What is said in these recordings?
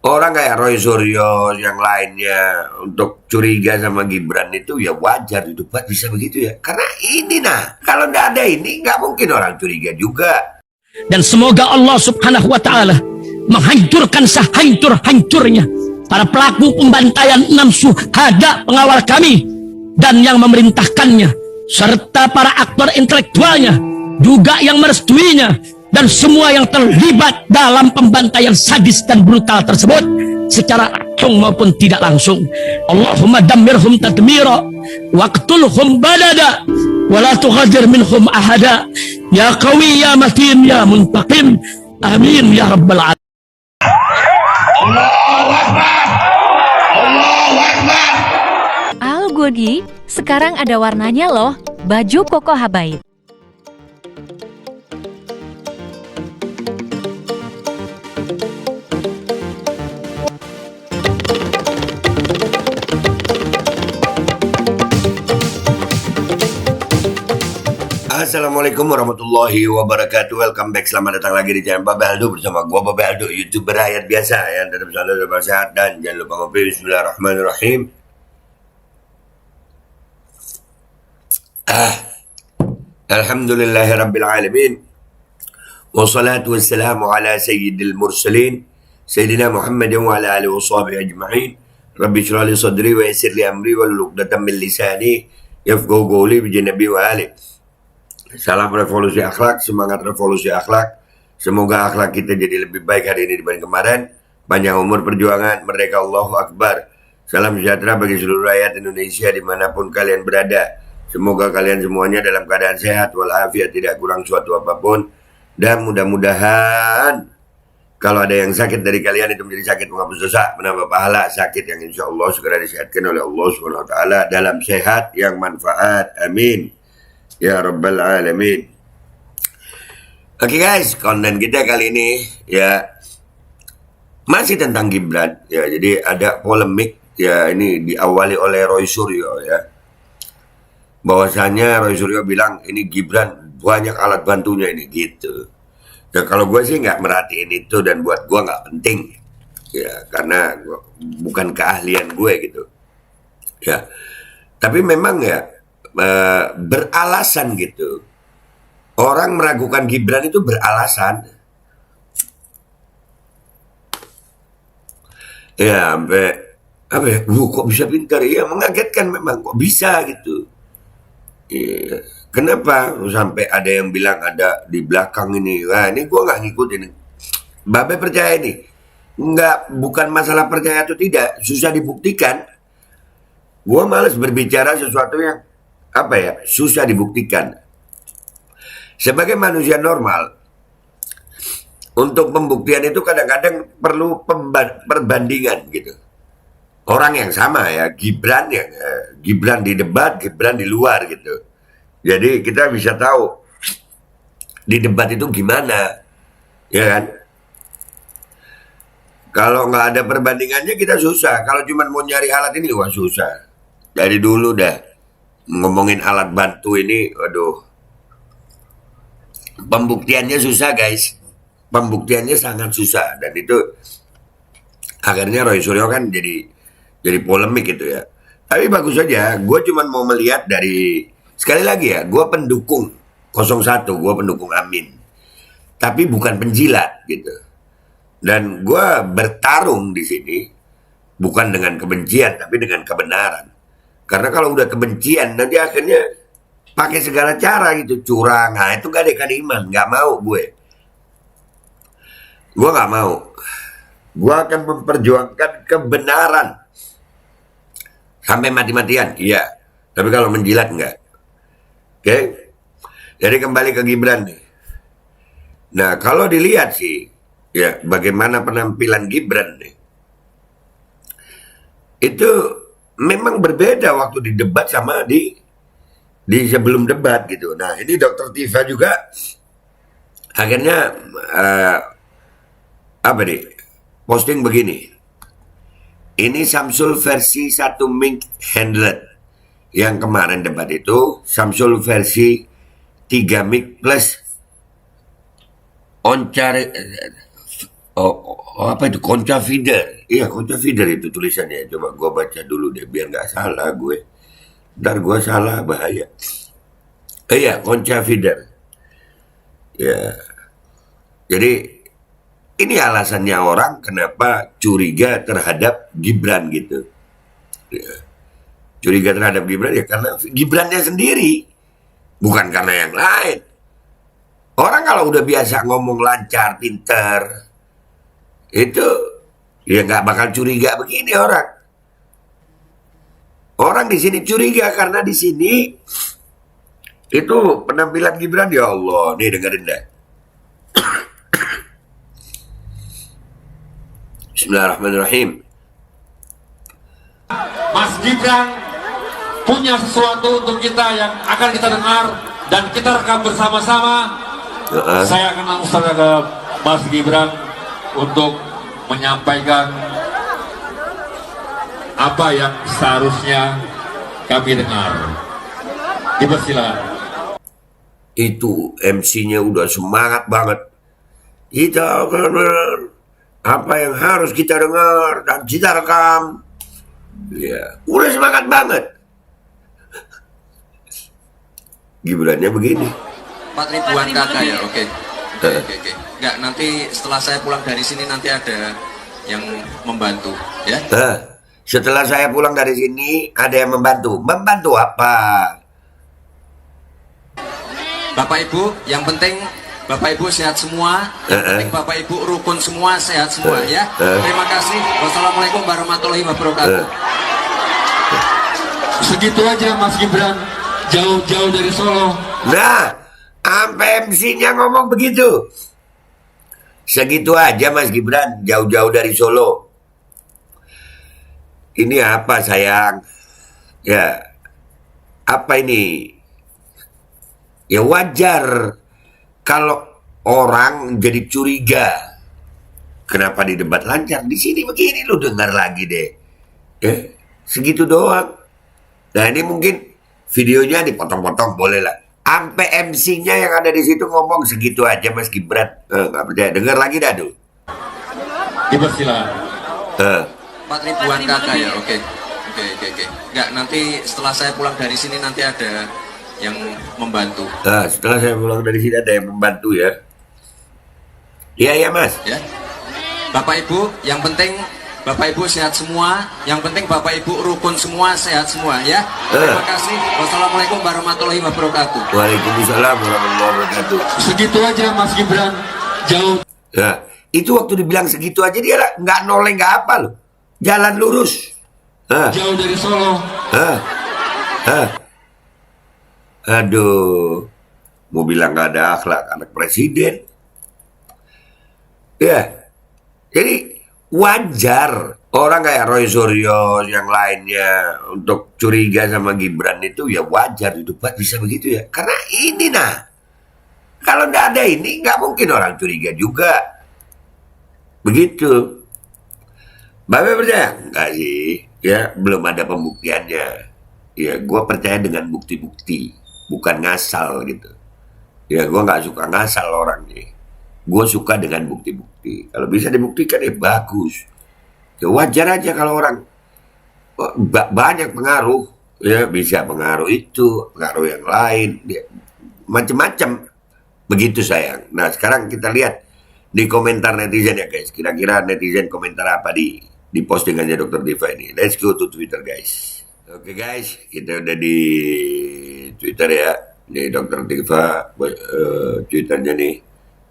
Orang kayak Roy Suryo yang lainnya untuk curiga sama Gibran itu ya wajar itu Pak bisa begitu ya. Karena ini kalau nggak ada ini nggak mungkin orang curiga juga. Dan semoga Allah subhanahu wa ta'ala menghancurkan sehancur-hancurnya para pelaku pembantaian 6 syuhada pengawal kami dan yang memerintahkannya, serta para aktor intelektualnya juga yang merestuinya, dan semua yang terlibat dalam pembantaian sadis dan brutal tersebut secara langsung maupun tidak langsung. Allahumma dammirhum tadmira waqtulhum balada wala tughadir minhum ahada ya qawi ya matin ya muntaqim amin ya rabbal alamin. Allahu Akbar, Allahu Akbar. Al Godi, sekarang ada warnanya loh, baju Koko Habaib. Assalamualaikum warahmatullahi wabarakatuh. Welcome back, selamat datang lagi di channel Babe Aldo bersama gua Babe Aldo, YouTuber rakyat biasa yang tetap selalu bersehat dan jangan lupa ngopi. Bismillahirrahmanirrahim. Alhamdulillahirabbil alamin. Wassalatu wassalamu ala sayyidil mursalin sayyidina Muhammadin wa ala alihi washabihi ajma'in. Rabbi shrah li sadri wa yassir li amri wahlul 'uqdatam min lisani yafqahu qawli bi nabi wa ali. Salam revolusi akhlak, semangat revolusi akhlak. Semoga akhlak kita jadi lebih baik hari ini dibanding kemarin. Panjang umur perjuangan, merdeka, Allahu Akbar. Salam sejahtera bagi seluruh rakyat Indonesia dimanapun kalian berada. Semoga kalian semuanya dalam keadaan sehat walafiat, tidak kurang suatu apapun. Dan mudah-mudahan kalau ada yang sakit dari kalian itu menjadi sakit menghapus dosa, menambah pahala, sakit yang insya Allah segera disehatkan oleh Allah SWT dalam sehat yang manfaat. Amin. Ya Rabbal Alamin. Oke guys, konten kita kali ini ya masih tentang Gibran ya. Jadi ada polemik ya, ini diawali oleh Roy Suryo ya. Bahwasanya Roy Suryo bilang ini Gibran banyak alat bantunya ini gitu. Ya kalau gue sih nggak merhatiin itu dan buat gue nggak penting ya, karena bukan keahlian gue gitu ya. Tapi memang ya beralasan gitu. Orang meragukan Gibran itu beralasan. Ya sampai apa ya? Kok bisa pintar? Ya mengagetkan memang, kok bisa gitu. Ya, kenapa sampai ada yang bilang ada di belakang ini? Wah, ini gue nggak ngikutin. Babe percaya ini? Nggak, bukan masalah percaya atau tidak, susah dibuktikan. Gue males berbicara sesuatu yang apa ya, susah dibuktikan. Sebagai manusia normal, untuk pembuktian itu kadang-kadang perlu perbandingan gitu. Orang yang sama ya, Gibran yang Gibran di debat, Gibran di luar gitu. Jadi kita bisa tahu di debat itu gimana, ya kan? Kalau nggak ada perbandingannya kita susah. Kalau cuma mau nyari alat ini, wah susah. Dari dulu dah ngomongin alat bantu ini, waduh, pembuktiannya susah guys, pembuktiannya sangat susah, dan itu akhirnya Roy Suryo kan jadi polemik gitu ya. Tapi bagus saja, gue cuma mau melihat dari, sekali lagi ya, gue pendukung 01, gue pendukung Amin, tapi bukan penjilat gitu. Dan gue bertarung di sini bukan dengan kebencian, tapi dengan kebenaran. Karena kalau udah kebencian nanti akhirnya pakai segala cara gitu, curang. Nah itu gak ada iman, nggak mau gue. Gue nggak mau. Gue akan memperjuangkan kebenaran sampai mati-matian, iya. Tapi kalau menjilat enggak. Oke. Jadi kembali ke Gibran nih. Nah kalau dilihat sih, ya bagaimana penampilan Gibran nih, itu memang berbeda waktu di debat sama di sebelum debat gitu. Nah ini Dr. Tifa juga akhirnya apa nih, posting begini. Ini Samsul versi 1 mic handlet. Yang kemarin debat itu Samsul versi 3 mic plus Apa itu? Concha Feeder. Iya, Concha Feeder itu tulisannya. Coba gua baca dulu deh, biar nggak salah gue. Ntar gua salah, bahaya. Iya, Concha Feeder. Ya, jadi ini alasannya orang kenapa curiga terhadap Gibran gitu. Ya, curiga terhadap Gibran ya karena Gibrannya sendiri, bukan karena yang lain. Orang kalau udah biasa ngomong lancar, pinter, itu ya nggak bakal curiga begini orang. Orang di sini curiga karena di sini itu penampilan Gibran, ya Allah, nih dengerin dah. Bismillahirrahmanirrahim. Mas Gibran punya sesuatu untuk kita yang akan kita dengar dan kita rekam bersama-sama. Saya akan langsung ke Mas Gibran untuk menyampaikan apa yang seharusnya kami dengar. Dipersilakan. Itu MC-nya udah semangat banget. Kita akan dengar apa yang harus kita dengar dan kita rekam. Ya, udah semangat banget. Gibrannya begini. 4.000-an kakak ya, oke. Oke. Enggak, nanti setelah saya pulang dari sini nanti ada yang membantu, ya. Setelah saya pulang dari sini ada yang membantu. Membantu apa? Bapak Ibu, yang penting Bapak Ibu sehat semua. Yang penting Bapak Ibu rukun semua, sehat semua, ya. Terima kasih. Wassalamualaikum warahmatullahi wabarakatuh. Segitu aja Mas Gibran, jauh-jauh dari Solo. Nah, sampai MC-nya ngomong begitu. Segitu aja Mas Gibran, jauh-jauh dari Solo. Ini apa sayang? Ya, apa ini? Ya wajar kalau orang jadi curiga. Kenapa di debat lancar? Di sini begini, lu dengar lagi deh. Segitu doang. Nah ini mungkin videonya dipotong-potong, boleh lah. Sampai MC-nya yang ada di situ ngomong segitu aja Mas Gibran. Nggak percaya, dengar lagi dah dulu. Dipersilakan. 4.000-an kakak ya, oke. Enggak, nanti setelah saya pulang dari sini nanti ada yang membantu. Setelah saya pulang dari sini ada yang membantu ya. Iya Mas. Ya. Bapak Ibu, yang penting Bapak Ibu sehat semua. Yang penting Bapak Ibu rukun semua, sehat semua, ya. Terima kasih. Wassalamualaikum warahmatullahi wabarakatuh. Waalaikumsalam warahmatullahi wabarakatuh. Segitu aja Mas Gibran, jauh. Ya, itu waktu dibilang segitu aja dia nggak noleng nggak apa loh. Jalan lurus. Jauh dari Solo. Aduh, mau bilang nggak ada akhlak anak presiden. Ya, jadi wajar orang kayak Roy Suryo yang lainnya untuk curiga sama Gibran itu ya wajar itu Pak bisa begitu ya. Karena ini kalau nggak ada ini nggak mungkin orang curiga juga. Begitu. Bapak percaya? Enggak sih. Ya belum ada pembuktiannya. Ya gue percaya dengan bukti-bukti, bukan ngasal gitu. Ya gue nggak suka ngasal orangnya. Gue suka dengan bukti-bukti. Kalau bisa dibuktikan ya bagus. Ya wajar aja kalau orang banyak pengaruh. Ya bisa pengaruh itu, pengaruh yang lain. Ya, macam-macam. Begitu sayang. Nah sekarang kita lihat di komentar netizen ya guys. Kira-kira netizen komentar apa di postingannya Dr. Diva ini. Let's go to Twitter guys. Oke guys, kita udah di Twitter ya. Ini Dr. Diva Twitternya nih.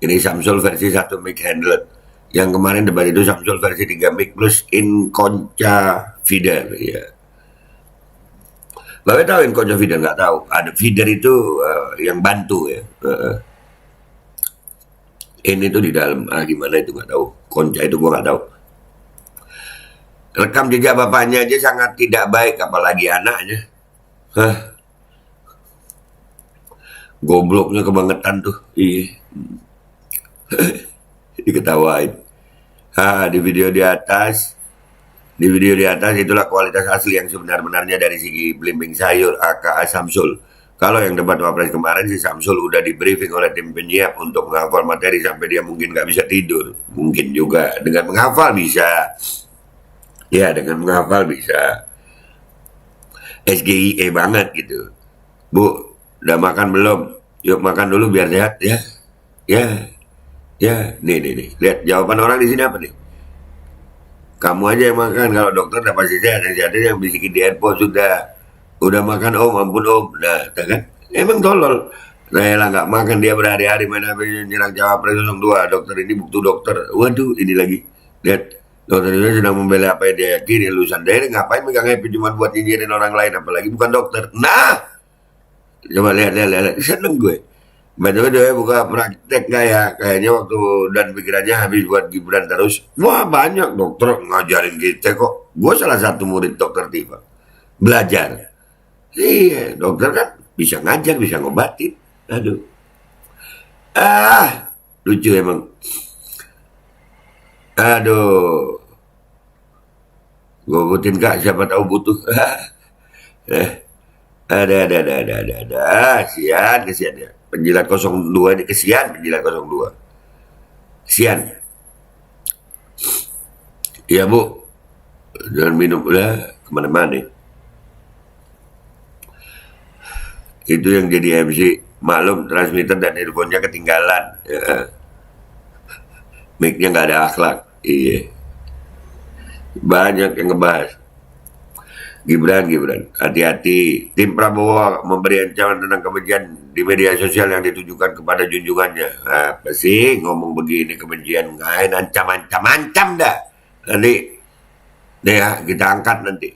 Ini Samsung versi 1 mic handlet. Yang kemarin debat itu Samsung versi 3 mic plus in Concha Feeder ya. Bapak tahu in Concha Feeder? Nggak tahu. Ada feeder itu yang bantu ya. Ini tuh di dalam gimana itu nggak tahu. Concha itu gua nggak tahu. Rekam jejak bapaknya aja sangat tidak baik, apalagi anaknya. Gobloknya kebangetan tuh. Iya. Diketawain. Di video di atas itulah kualitas asli yang sebenar-benarnya dari segi belimbing sayur aka Samsul. Kalau yang debat Wapres kemarin si Samsul udah di briefing oleh tim penyiap untuk menghafal materi sampai dia mungkin nggak bisa tidur. Mungkin juga dengan menghafal bisa. Ya, dengan menghafal bisa. SGIE banget gitu. Bu, udah makan belum? Yuk makan dulu biar sehat ya. Ya, nih. Lihat jawaban orang di sini apa nih? Kamu aja yang makan, kalau dokter udah pasti sehat. Yang yang bisikin di handphone sudah. Udah makan om, ampun om. Nah, kan? Emang tolol. Rela nggak makan dia berhari-hari main HP nyerang Cawapres 02. Dokter ini bukti dokter. Waduh, ini lagi. Lihat, dokter itu sedang membela apa yang dia yakini. Lulusan daerah ngapain megang HP cuma buat nyinyirin orang lain, apalagi bukan dokter. Nah, coba lihat. Seneng gue. Betul dia buka praktek kayaknya waktu dan pikirannya habis buat Gibran terus. Wah banyak dokter ngajarin kita kok. Gue salah satu murid dokter Tifa. Belajar. Iya, dokter kan bisa ngajar, bisa ngobatin. Aduh. Lucu emang. Aduh. Gue butin kak, siapa tahu butuh. Ada. Kesian ya. Penjilat 02 ini kesian, penjilat 02. Kesian. Iya bu, jangan minum udah kemana-mana. Itu yang jadi MC, maklum transmitter dan earphone-nya ketinggalan. Ya. Mic-nya nggak ada akhlak. Iya. Banyak yang ngebahas. Gibran, hati-hati. Tim Prabowo memberi ancaman tentang kebencian di media sosial yang ditujukan kepada junjungannya. Apa sih ngomong begini kebencian? Ngain ancam dah. Nanti, deh ya, kita angkat nanti.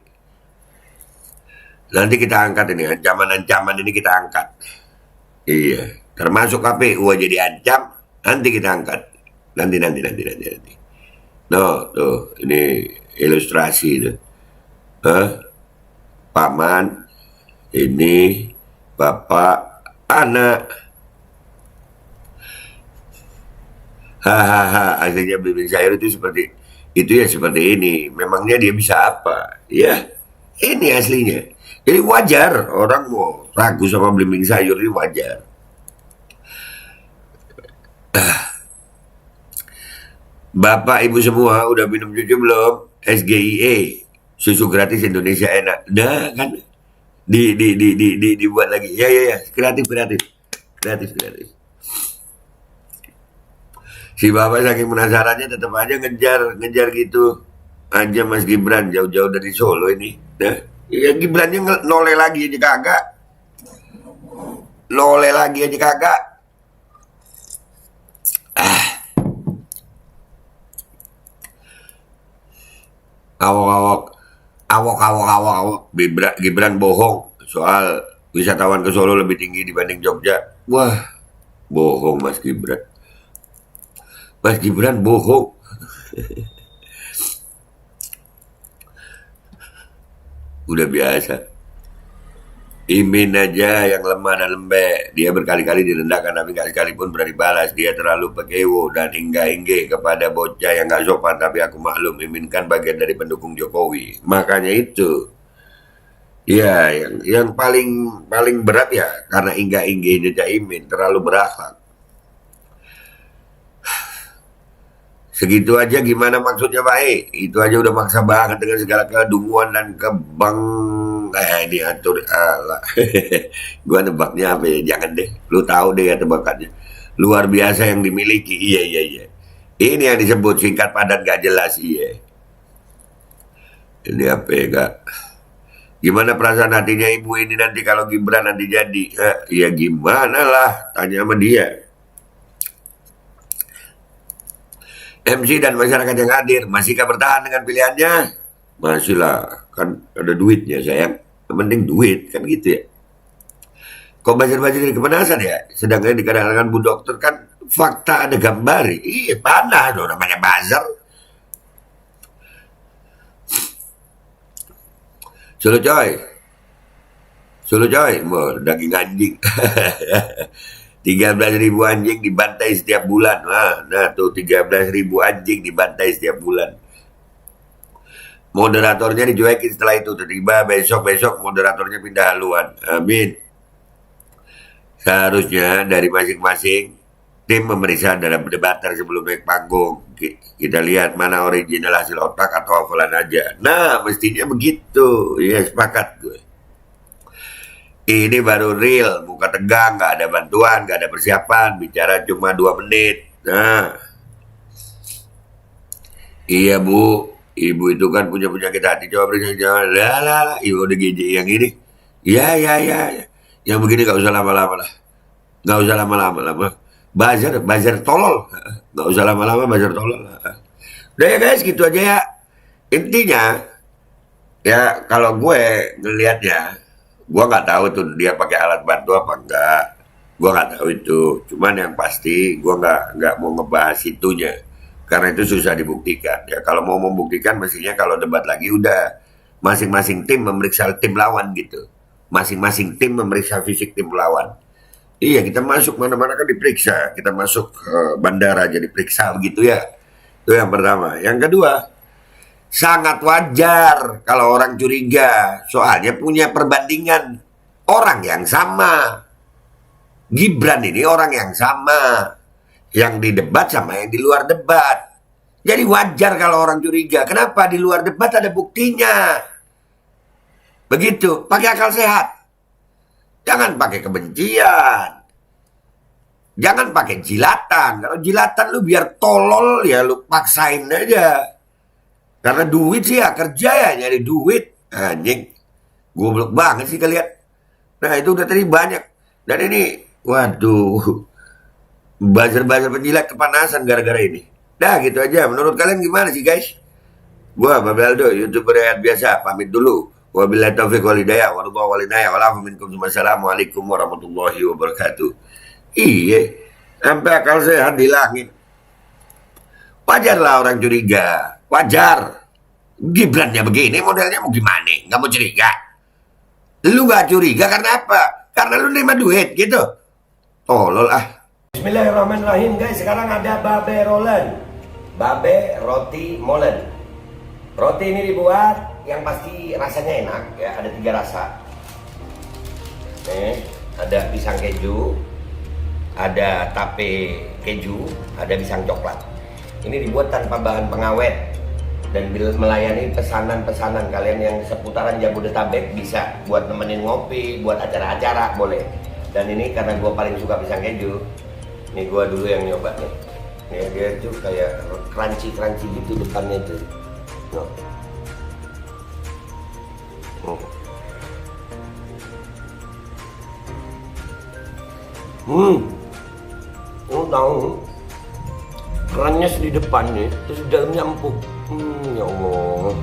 Nanti kita angkat ini, ancaman-ancaman ini kita angkat. Iya, termasuk KPU aja diancam, nanti kita angkat. Nanti. No, tuh, ini ilustrasi itu. Paman, ini bapak, anak. Hahaha, aslinya bimbing sayur itu seperti ini. Memangnya dia bisa apa? Ya, ini aslinya. Jadi wajar orang mau ragu sama belimbing sayur ini wajar. Bapak ibu semua udah minum susu belum? SGIE. Susu gratis Indonesia enak. Nah kan dibuat lagi. Ya. Kreatif. Si bapak saking penasarannya tetap aja ngejar gitu aja Mas Gibran jauh-jauh dari Solo ini. Nah, ya Gibrannya noleh lagi aja kagak. Awok. Gibran bohong soal wisatawan ke Solo lebih tinggi dibanding Jogja. Wah, bohong Mas Gibran. Bohong. Udah biasa. Imin aja yang lemah dan lembek. Dia berkali-kali direndahkan tapi gak sekalipun berani balas. Dia terlalu pekewo dan ingge kepada bocah yang gak sopan. Tapi aku maklum, Imin kan bagian dari pendukung Jokowi. Makanya itu. Ya, yang paling berat ya karena ingge Cak Imin terlalu berakhlak. Segitu aja gimana maksudnya baik? Itu aja udah maksa banget dengan segala kedunguan dan ini atur Allah. Gua nebaknya apa ya? Jangan deh. Lu tahu deh ya tebakannya. Luar biasa yang dimiliki. Iya. Ini yang disebut singkat padat gak jelas. Iya. Ini apa ya gak? Gimana perasaan hatinya ibu ini nanti kalau Gibran nanti jadi? Ya gimana lah. Tanya sama dia. MC dan masyarakat yang hadir, masihkah bertahan dengan pilihannya? Masih lah, kan ada duitnya sayang. Yang penting duit, kan gitu ya. Kok buzzer dari kepanasan ya? Sedangkan di kalangan Bu Dokter kan fakta ada gambar. Iya, panas loh namanya buzzer. Solo coy, daging anjing. 13.000 anjing dibantai setiap bulan. Nah tuh 13.000 anjing dibantai setiap bulan. Moderatornya dicuekin setelah itu. Tiba besok moderatornya pindah haluan. Amin. Seharusnya dari masing-masing tim memeriksa dalam perdebatan sebelum naik panggung. Kita lihat mana original hasil otak atau hafalan aja. Nah, mestinya begitu. Ya, sepakat gue. Ini baru real, muka tegang, nggak ada bantuan, nggak ada persiapan, bicara cuma 2 menit. Nah, iya Bu, Ibu itu kan punya penyakit hati, coba periksa jangan. Lah, Ibu udah gigi yang ini. Ya. Yang begini nggak usah lama-lama lah. Nggak usah lama-lama. Buzzer tolol. Nggak usah lama-lama, buzzer tolol. Udah ya guys, gitu aja ya. Intinya, ya kalau gue ngelihatnya, gue nggak tahu tuh dia pakai alat bantu apa enggak. Gue nggak tahu itu. Cuman yang pasti gue nggak mau ngebahas itunya. Karena itu susah dibuktikan. Ya kalau mau membuktikan, mestinya kalau debat lagi udah masing-masing tim memeriksa tim lawan gitu. Masing-masing tim memeriksa fisik tim lawan. Iya, kita masuk mana-mana kan diperiksa. Kita masuk bandara aja diperiksa begitu ya. Itu yang pertama. Yang kedua, sangat wajar kalau orang curiga. Soalnya punya perbandingan orang yang sama. Gibran ini orang yang sama. Yang di debat sama yang di luar debat. Jadi wajar kalau orang curiga. Kenapa? Di luar debat ada buktinya. Begitu, pakai akal sehat. Jangan pakai kebencian. Jangan pakai jilatan. Kalau jilatan lu biar tolol ya lu paksain aja. Karena duit sih ya, kerja ya nyari duit. Anjing. Goblok banget sih kalian. Nah itu udah tadi banyak. Dan ini, waduh. Buzzer-buzzer penjilat kepanasan gara-gara ini. Nah gitu aja. Menurut kalian gimana sih guys? Gua Babel Aldo, YouTuber rakyat biasa. Pamit dulu. Wabillahi taufiq wal hidayah. Wassalamualaikum warahmatullahi wabarakatuh. Iya. Sampai akal sehat hilangin. Wajarlah orang curiga. Wajar. Gibrannya begini modelnya mau gimana? Nggak mau curiga. Lu nggak curiga karena apa? Karena lu nerima duit gitu. Tolol ah. Bismillahirrahmanirrahim guys. Sekarang ada babe rolen. Babe roti molen. Roti ini dibuat yang pasti rasanya enak ya. Ada 3 rasa. Nih, ada pisang keju, ada tape keju, ada pisang coklat. Ini dibuat tanpa bahan pengawet dan melayani pesanan-pesanan kalian yang seputaran Jabodetabek. Bisa buat nemenin ngopi, buat acara-acara boleh. Dan ini karena gue paling suka pisang keju, ini gue dulu yang nyoba nih. Nih dia tuh kayak crunchy gitu depannya tuh. No. Oh tahu kerannya di depan nih, terus di dalamnya empuk. Ya Allah.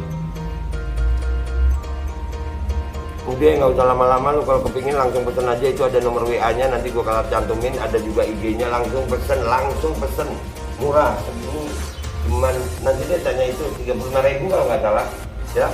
Udah nggak usah lama-lama, lu kalau kepingin langsung pesen aja, itu ada nomor WA-nya, nanti gua kalau cantumin, ada juga IG-nya, langsung pesen, murah. Segini cuman nanti dia tanya itu 35.000 kalau nggak salah ya.